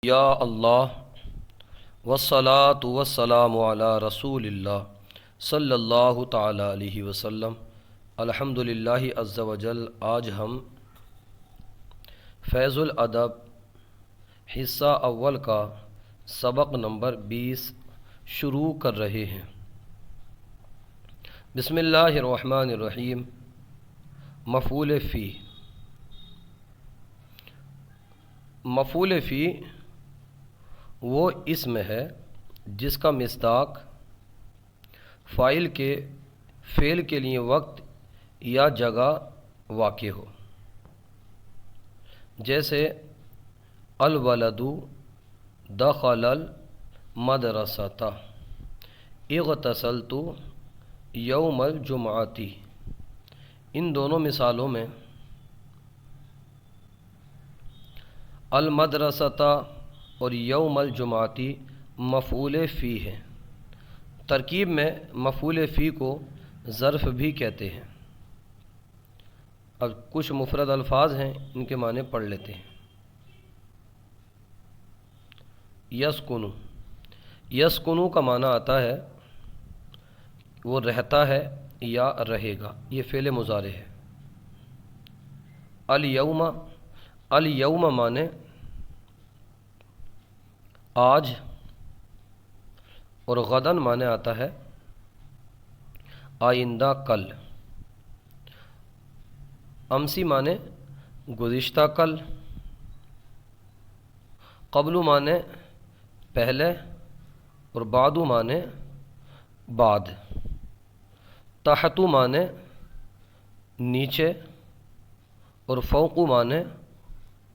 یا اللہ والصلاة والسلام علی رسول اللہ صلی اللہ تعالی علیہ وسلم۔ الحمدللہ عز وجل۔ آج ہم فیض الادب حصہ اول کا سبق نمبر 20 شروع کر رہے ہیں۔ بسم اللہ الرحمن الرحیم۔ مفعول فی۔ مفعول فی وہ اسم ہے جس کا مصداق فاعل کے فعل کے لیے وقت یا جگہ واقع ہو، جیسے الولد دخل المدرسۃ، اغتسلت یوم الجمعۃ۔ ان دونوں مثالوں میں المدرسۃ اور یوم الجمعۃ مفعول فی ہے۔ ترکیب میں مفعول فی کو ظرف بھی کہتے ہیں۔ اب کچھ مفرد الفاظ ہیں، ان کے معنی پڑھ لیتے ہیں۔ یسکنو۔ یسکنو کا معنی آتا ہے وہ رہتا ہے یا رہے گا، یہ فعل مضارع ہے۔ الیوم۔ الیوم معنی آج، اور غدن معنی آتا ہے آئندہ، کل۔ امسی معنی گزشتہ کل۔ قبل معنی پہلے، اور بعد معنی بعد۔ تحت معنی نیچے، اور فوق معنی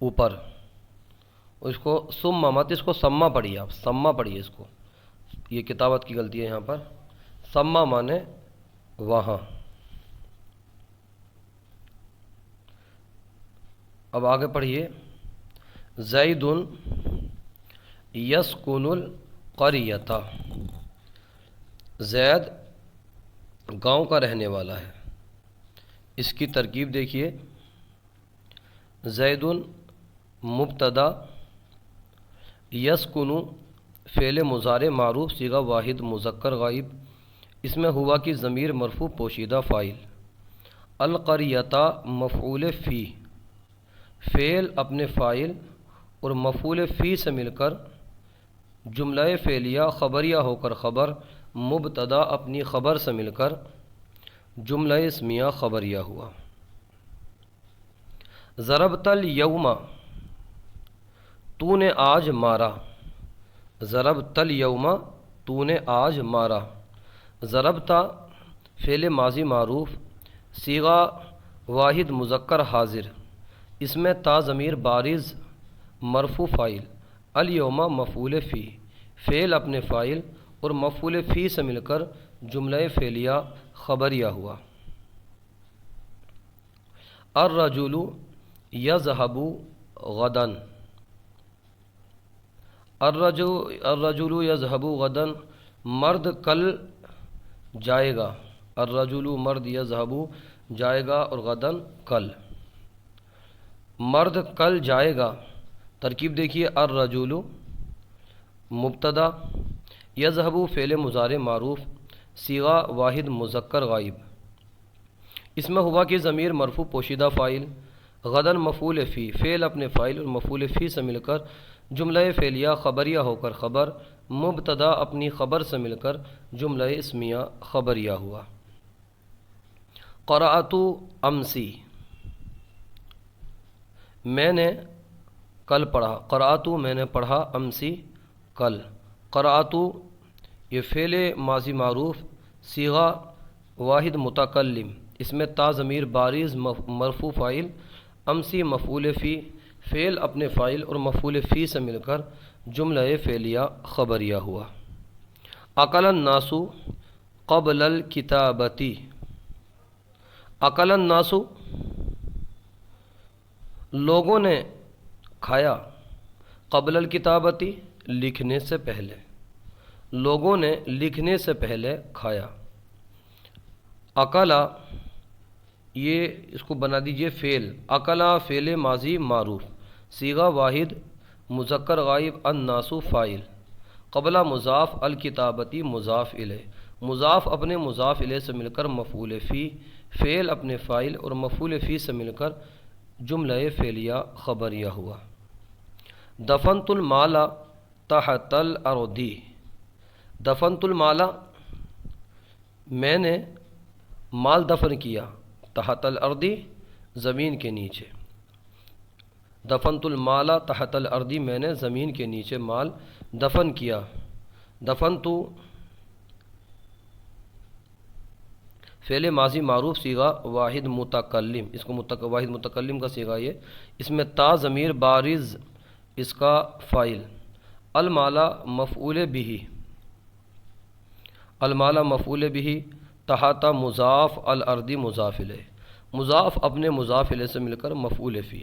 اوپر۔ اس کو ثم مت، اس کو سما پڑھیے، آپ سما پڑھیے اس کو، یہ کتابت کی غلطی ہے یہاں پر۔ سما معنی وہاں۔ اب آگے پڑھیے۔ زید یسکن القریۃ۔ زید گاؤں کا رہنے والا ہے۔ اس کی ترکیب دیکھیے۔ زید مبتدا، یسکن فعل مضارع معروف صیغہ واحد مذکر غائب، اس میں ہوا کی ضمیر مرفوع پوشیدہ فاعل۔ القریۃ مفعول فی، فعل اپنے فاعل اور مفعول فی سے مل کر جملہ فعلیہ خبریہ ہو کر خبر، مبتدا اپنی خبر سے مل کر جملہ اسمیہ خبریہ ہوا۔ ضربت الیوم، تو نے آج مارا۔ ضربت الیوم، تو نے آج مارا۔ ضربت فعل ماضی معروف صیغہ واحد مذکر حاضر، اس میں تا ضمیر بارز مرفوع فاعل، الیوم مفعول فی، فعل اپنے فاعل اور مفعول فی سے مل کر جملہ فعلیہ خبریہ ہوا۔ الرجل یذهب غدا۔ الرجل یذهب غدا، مرد کل جائے گا۔ الرجل مرد، یذهب جائے گا، اور غدا کل۔ مرد کل جائے گا، ترکیب دیکھیے۔ الرجل مبتدا، یذهب فعل مضارع معروف صیغہ واحد مذکر غائب، اس میں ہوا کہ ضمیر مرفوع پوشیدہ فاعل، غدن مفعول فی، فعل اپنے فاعل اور مفعول فی سے مل کر جملہ فعلیہ خبریہ ہو کر خبر، مبتدا اپنی خبر سے مل کر جملہ اسمیہ خبریہ ہوا۔ قرأت امسی، میں نے کل پڑھا۔ قرأت میں نے پڑھا، امسی کل۔ قرأت یہ فعل ماضی معروف صیغہ واحد متکلم، اس میں تا ضمیر بارز مرفوع فاعل، امسی مفعول فی، فعل اپنے فاعل اور مفعول فی سے مل کر جملہ فعلیہ خبریہ ہوا۔ اکل الناس قبل الکتابۃ۔ اکل الناس لوگوں نے کھایا، قبل الکتابۃ لکھنے سے پہلے، لوگوں نے لکھنے سے پہلے کھایا۔ اکلا یہ اس کو بنا دیجئے فعل، اکلا فعل ماضی معروف صیغہ واحد مذکر غائب الناس فاعل، قبلہ مضاف الکتابتی مضاف الیہ، مضاف اپنے مضاف الیہ سے مل کر مفعول فی، فعل اپنے فاعل اور مفعول فی سے مل کر جملہ فعلیہ خبریہ ہوا۔ دفنت المال تحت الارض، دفنت المال میں نے مال دفن کیا، تحت الارض زمین کے نیچے، دفنت المال تحت الارض میں نے زمین کے نیچے مال دفن کیا۔ دفنت فعل ماضی معروف صیغہ واحد متکلم، اس کو واحد متکلم کا صیغہ یہ، اس میں تا ضمیر بارز اس کا فاعل، المال مفعول به، المال مفعول به، تحت مضاف الارض مضاف الیہ، مضاف اپنے مضاف الیہ سے مل کر مفعول فی،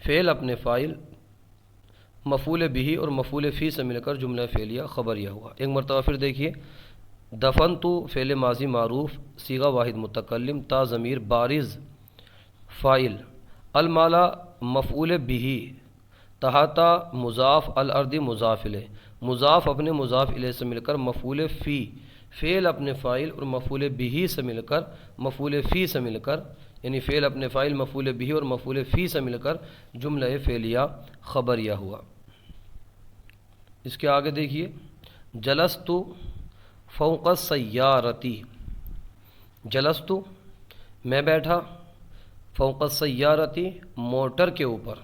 فعل اپنے فاعل مفعول به اور مفعول فی سے مل کر جملہ فعلیہ خبریہ ہوا۔ ایک مرتبہ پھر دیکھیے، دفنت فعل ماضی معروف صیغہ واحد متکلم، تا ضمیر بارز فاعل، المال مفعول به، تحت مضاف الارض مضاف الیہ، مضاف اپنے مضاف الیہ سے مل کر مفعول فی، فعل اپنے فاعل اور مفعول به سے مل کر مفعول فی سے مل کر، یعنی فعل اپنے فاعل مفعول به اور مفعول فی سے مل کر جملہ فعلیہ خبریہ ہوا۔ اس کے آگے دیکھیے، جلست فوق السیارتی، جلست میں بیٹھا، فوق السیارتی موٹر کے اوپر،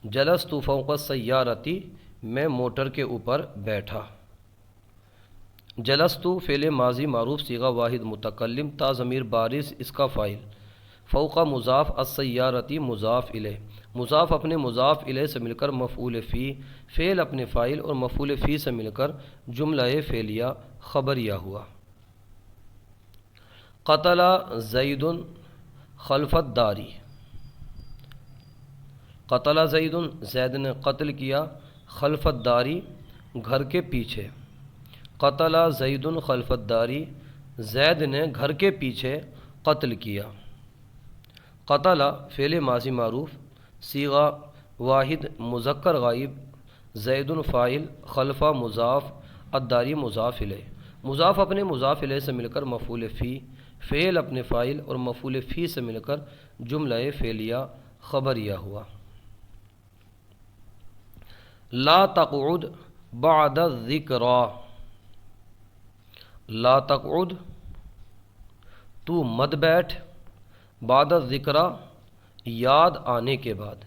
جلست فوق السیارتی میں موٹر کے اوپر بیٹھا۔ جلست فعل ماضی معروف صیغہ واحد متکلم، تا ضمیر بارز اس کا فاعل، فوق مضاف السیارتی مضاف الیہ، مضاف اپنے مضاف الیہ سے مل کر مفعول فی، فعل اپنے فاعل اور مفعول فی سے مل کر جملہ فعلیہ خبریہ ہوا۔ قتل زید خلف الدار، قتل زید، زید نے قتل کیا، خلف الدار گھر کے پیچھے، قتل زید خلف الدار زید نے گھر کے پیچھے قتل کیا۔ قتل فعل ماضی معروف صیغہ واحد مذکر غائب، زید فاعل، خلف مضاف، الداری مضاف الیہ، مضاف اپنے مضاف الیہ سے مل کر مفعول فی، فعل اپنے فاعل اور مفعول فی سے مل کر جملہ فعلیہ خبریہ ہوا۔ لا تقعد بعد الذکریٰ، لا تقعد تو مت بیٹھ، بعد الذکریٰ یاد آنے کے بعد،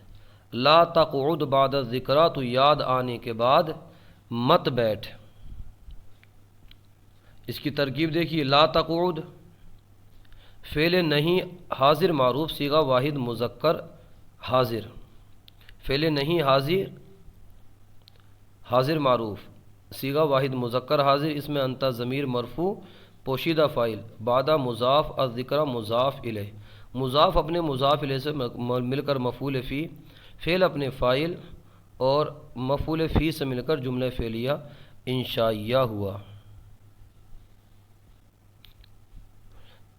لا تقعد بعد الذکریٰ تو یاد آنے کے بعد مت بیٹھ۔ اس کی ترکیب دیکھیے، لا تقعد فعل نہیں حاضر معروف صیغہ واحد مذکر حاضر، فعل نہیں حاضر حاضر معروف صیغہ واحد مذکر حاضر، اس میں انت ضمیر مرفوع پوشیدہ فاعل، بعد مضاف الذکر مضاف الیہ، مضاف اپنے مضاف الیہ سے مل کر مفعول فی، فعل اپنے فاعل اور مفعول فی سے مل کر جملہ فعلیہ انشائیہ ہوا۔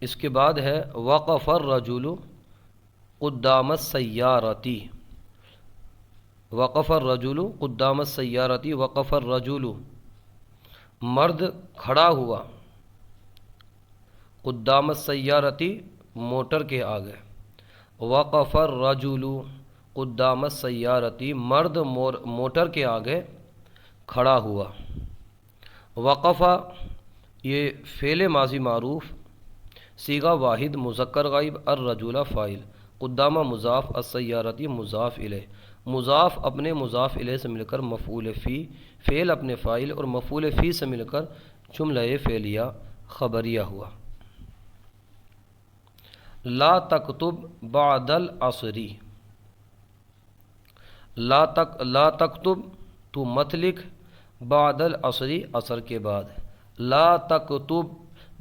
اس کے بعد ہے وقف الرجل قدام السیارتی، وقف الرجل قدام السیارتی، وقف الرجل مرد کھڑا ہوا، قدام السیارتی موٹر کے آگے، وقف الرجل قدام السیارتی مرد موٹر کے آگے کھڑا ہوا۔ وقف یہ فعل ماضی معروف صیغہ واحد مذکر غائب، الرجل فاعل، قدامہ مضاف، السیارتی مضاف الیہ، مضاف اپنے مضاف الیہ سے مل کر مفعول فی، فعل اپنے فاعل اور مفعول فی سے مل کر جملہ فعلیہ خبریہ ہوا۔ لا تکتب بعد العصر، لا تکتب تو مت لکھ، بعد العصر عصر کے بعد، لا تکتب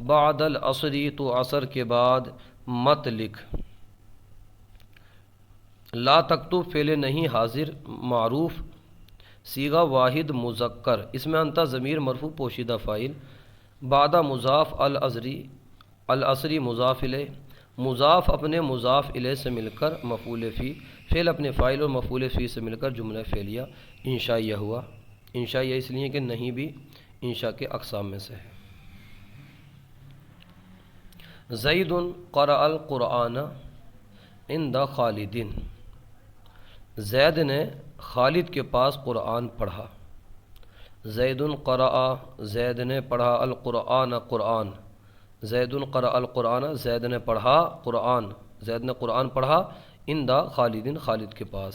بعد العصر تو عصر کے بعد مت لکھ۔ لا تکتب فعل نہیں حاضر معروف صیغہ واحد مذکر، اس میں انت ضمیر مرفوع پوشیدہ فاعل، بعد مضاف العصری مضاف الیہ، مضاف اپنے مضاف الیہ سے مل کر مفعول فی، فعل اپنے فاعل اور مفعول فی سے مل کر جملہ فعلیہ انشائیہ ہوا۔ انشائیہ اس لیے کہ نہیں بھی انشاء کے اقسام میں سے ہے۔ زید قرأ القرآن عند خالد، زید نے خالد کے پاس قرآن پڑھا۔ زید قرأ، زید نے پڑھا، القرآن قرآن، زید قرأ القرآن، زید نے پڑھا قرآن، زید نے قرآن پڑھا عند خالد، خالد کے پاس،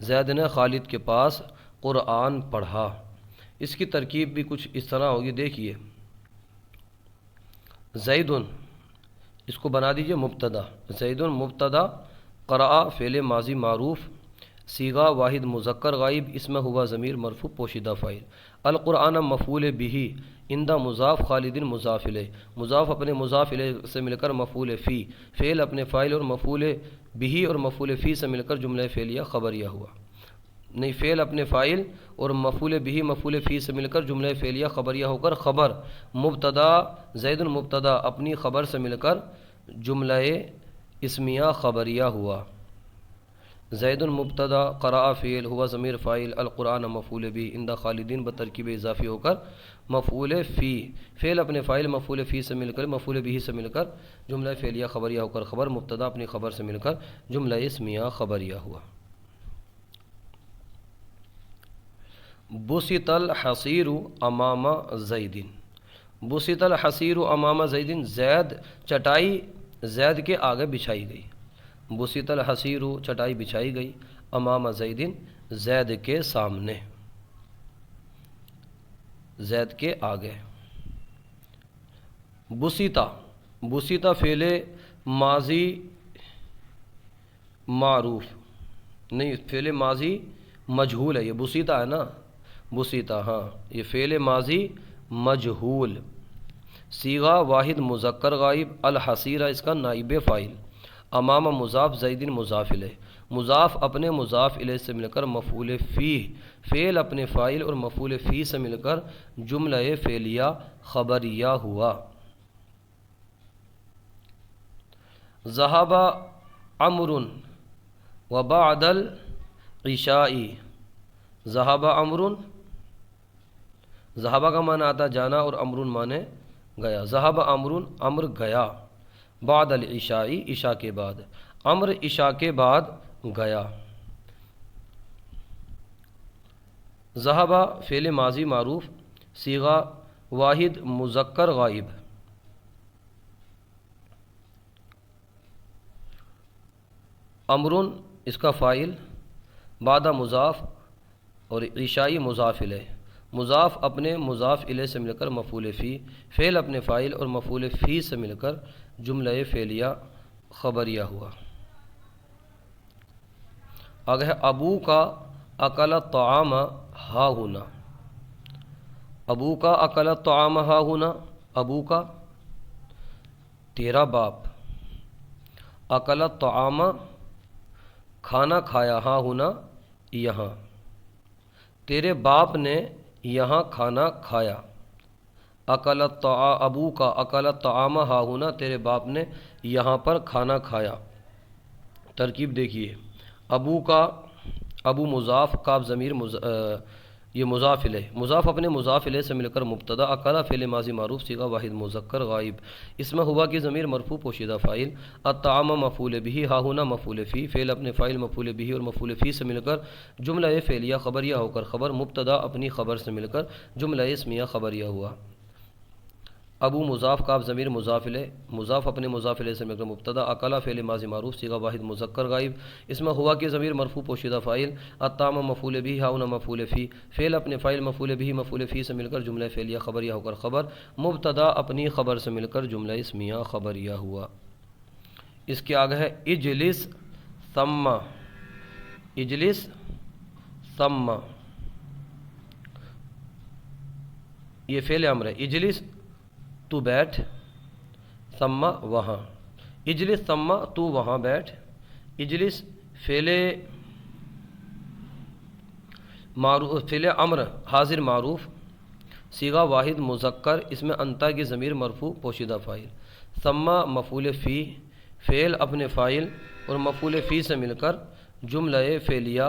زید نے خالد کے پاس قرآن پڑھا۔ اس کی ترکیب بھی کچھ اس طرح ہوگی، دیکھیے زید، اس کو بنا دیجئے مبتدا، زید مبتدا، قرأ فعل ماضی معروف، صیغہ واحد مذکر غائب، اسم ہوا ضمیر مرفوع پوشیدہ فاعل، القرآن مفعول بہ، عند مضاف خالد مضاف الیہ، مضاف اپنے مضاف الیہ سے مل کر مفعول فی، فعل اپنے فاعل اور مفعول بہ اور مفعول فی سے مل کر جملہ فعلیہ خبریہ ہوا۔ نہیں، فعل اپنے فاعل اور مفعول بہ مفعول فی سے مل کر جملہ فعلیہ خبریہ ہو کر خبر مبتدا، زید مبتدا اپنی خبر سے مل کر جملہ اسمیہ خبریہ ہوا۔ زید مبتدا، قرأ فعل ہوا ضمیر فاعل، القرآن مفعول بہ، عند خالدین بترکیب اضافی ہو کر مفعول فی، فعل اپنے فاعل مفعول فی سے مل کر مفعول بہ سے مل کر جملہ فعلیہ خبریہ ہو کر خبر مبتدا اپنی خبر سے مل کر جملہ اسمیہ خبریہ ہوا۔ بسط الحصیر امام زید، بسط الحصیر امام زید، زید چٹائی زید کے آگے بچھائی گئی، بسط الحصیر چٹائی بچھائی گئی، امام زید زید کے سامنے، زید کے آگے۔ بسیطہ، بسیطہ فعل ماضی معروف، نہیں فعل ماضی مجہول ہے، یہ بسیطہ ہے نا، بسیطہ، ہاں یہ فعل ماضی مجہول، صیغہ واحد مذکر غائب، الحصیرہ اس کا نائب فاعل، امام مضاف زید مضاف الیہ، مضاف اپنے مضاف الیہ سے مل کر مفعول فی، فعل اپنے فاعل اور مفعول فی سے مل کر جملہ فعلیہ خبریہ ہوا۔ ذهب عمرو وبعد العشاء، ذهب عمرو، ذهب کا معنی آتا جانا اور عمرو معنی گیا، ذهب عمرو عمر گیا، بعد العشاء عشاء کے بعد، عمر عشاء کے بعد گیا۔ ذهب فعل ماضی معروف، صیغہ واحد مذکر غائب، امرن اس کا فاعل، بعد مضاف اور عشائی مضاف الیہ، مضاف اپنے مضاف الیہ سے مل کر مفعول فی، فعل اپنے فاعل اور مفعول فی سے مل کر جملہ فعلیہ خبریہ ہوا۔ آگے ہے ابو کا اکل الطعام ہا ہونا، ابو کا اکل الطعام ہا ہونا، ابو کا تیرا باپ، اکل الطعام کھانا کھایا، ہاں ہونا یہاں، تیرے باپ نے یہاں کھانا کھایا، اکل ابو کا اکل الطعام ہا ہونا، تیرے باپ نے یہاں پر کھانا کھایا۔ ترکیب دیکھیے، ابو کا، ابو مضاف، کاف ضمیر یہ مضاف الیہ، مضاف اپنے مضاف الیہ سے مل کر مبتدا، اکل فعل ماضی معروف، صیغہ واحد مذکر غائب، اسم ہوا کی ضمیر مرفوع پوشیدہ فاعل، الطعام مفعول بہ، ہا ہونا مفعول فی، فعل اپنے فاعل مفعول بہ اور مفعول فی سے مل کر جملہ فعلیہ خبریہ ہو کر خبر مبتدا اپنی خبر سے مل کر جملہ اسمیہ خبریہ ہوا۔ ابو مضاف، کاف ضمیر مضاف الیہ، مضاف اپنے مضاف الیہ سے مل کر مبتدا، اکل فعل ماضی معروف، صیغہ واحد مذکر غائب، اسم ہوا کی ضمیر مرفوع پوشیدہ فاعل، الطعام مفعول بہ، ہا ہونا مفعول فی، فعل اپنے فاعل مفعول بہ مفعول فی سے مل کر جملہ فعلیہ خبریہ ہو کر خبر مبتدا اپنی خبر سے مل کر جملہ اسمیہ خبریہ ہوا۔ اس کے آگے ہے اجلس ثم، اجلس ثم، یہ فعل امر ہے، اجلس تو بیٹھ، ثم وہاں، اجلس ثم تو وہاں بیٹھ، اجلس فعل معروف، فعل امر حاضر معروف، صیغہ واحد مذکر، اس میں انتا کی ضمیر مرفوع پوشیدہ فاعل، ثم مفعول فی، فعل اپنے فاعل اور مفعول فی سے مل کر جملہ فعلیہ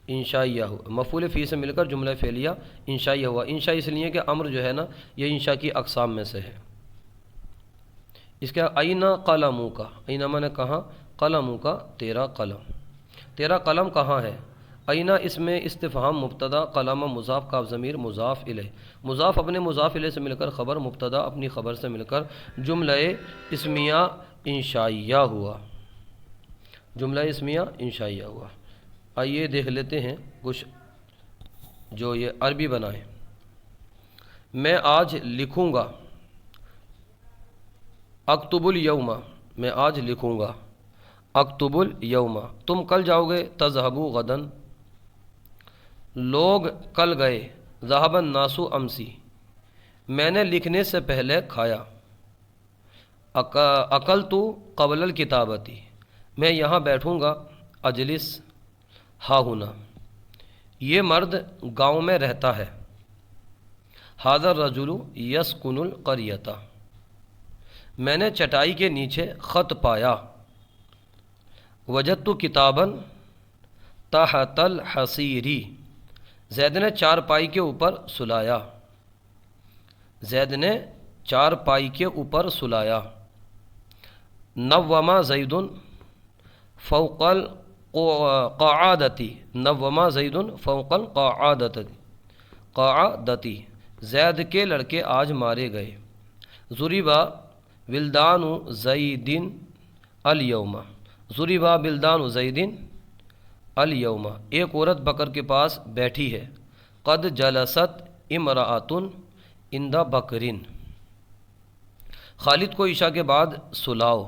انشائیہ ہوا، مفعول فی سے مل کر جملہ فعلیہ انشائیہ ہوا۔ انشاء اس لیے کہ امر جو ہے نا یہ انشاء کی اقسام میں سے ہے۔ اس کا اینا قلموں کا، اینا میں نے کہا قلموں کا، تیرا قلم، تیرا قلم کہاں ہے؟ اینا اس میں استفہام مبتدا، قلم مضاف، کاف ضمیر مضاف الیہ، مضاف اپنے مضاف الیہ سے مل کر خبر، مبتدا اپنی خبر سے مل کر جملہ اسمیہ انشائیہ ہوا، جملہ اسمیہ انشائیہ ہوا۔ آئیے دیکھ لیتے ہیں کچھ جو یہ عربی بنائیں۔ میں آج لکھوں گا، اکتب الیوم، میں آج لکھوں گا، اکتب الیوم۔ تم کل جاؤ گے، تذهبوا غدا، لوگ کل گئے، ذهب الناس امسی، میں نے لکھنے سے پہلے کھایا، اکلت قبل الکتابتی، میں یہاں بیٹھوں گا، اجلس ہا ہونا، یہ مرد گاؤں میں رہتا ہے، ھذا الرجل یسکن القریۃ، میں نے چٹائی کے نیچے خط پایا، وجدت کتابا تحت الحصیر، زید نے چارپائی کے اوپر سلایا، زید نے چارپائی کے اوپر سلایا، نوما زید فوق القعادتی، نوما زید فوق القعادتی، زید کے لڑکے آج مارے گئے، ضربا ولدان زید الیوم، ضربا ولدان زید الیوم، ایک عورت بکر کے پاس بیٹھی ہے، قد جلست امرأۃ عند بکرن، خالد کو عشاء کے بعد سلاؤ،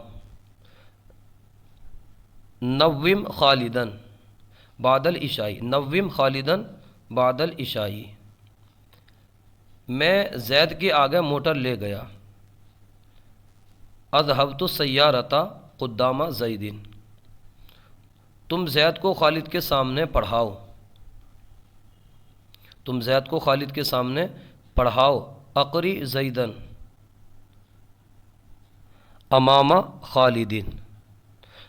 نوم خالدن بعد العشاء، نوم خالدن بعد العشاء، میں زید کے آگے موٹر لے گیا، اذهبت السیارۃ قدام زید، تم زید کو خالد کے سامنے پڑھاؤ، تم زید کو خالد کے سامنے پڑھاؤ، اقری زیدن امام خالدین،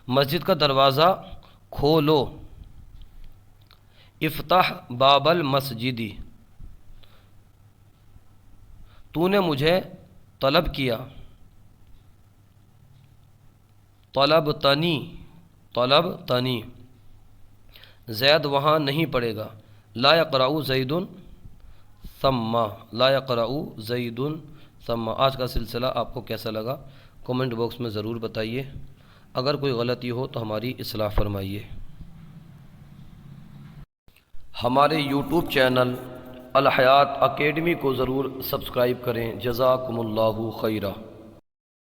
مسجد کا دروازہ کھولو، افتح باب المسجد، تو نے مجھے طلب کیا، طلب تنی، زید وہاں نہیں پڑے گا، لا یقرأ زید ثم، لا یقرأ زید ثم۔ آج کا سلسلہ آپ کو کیسا لگا کومنٹ باکس میں ضرور بتائیے، اگر کوئی غلطی ہو تو ہماری اصلاح فرمائیے۔ ہمارے یوٹیوب چینل الحیات اکیڈمی کو ضرور سبسکرائب کریں، جزاکم اللہ خیرہ۔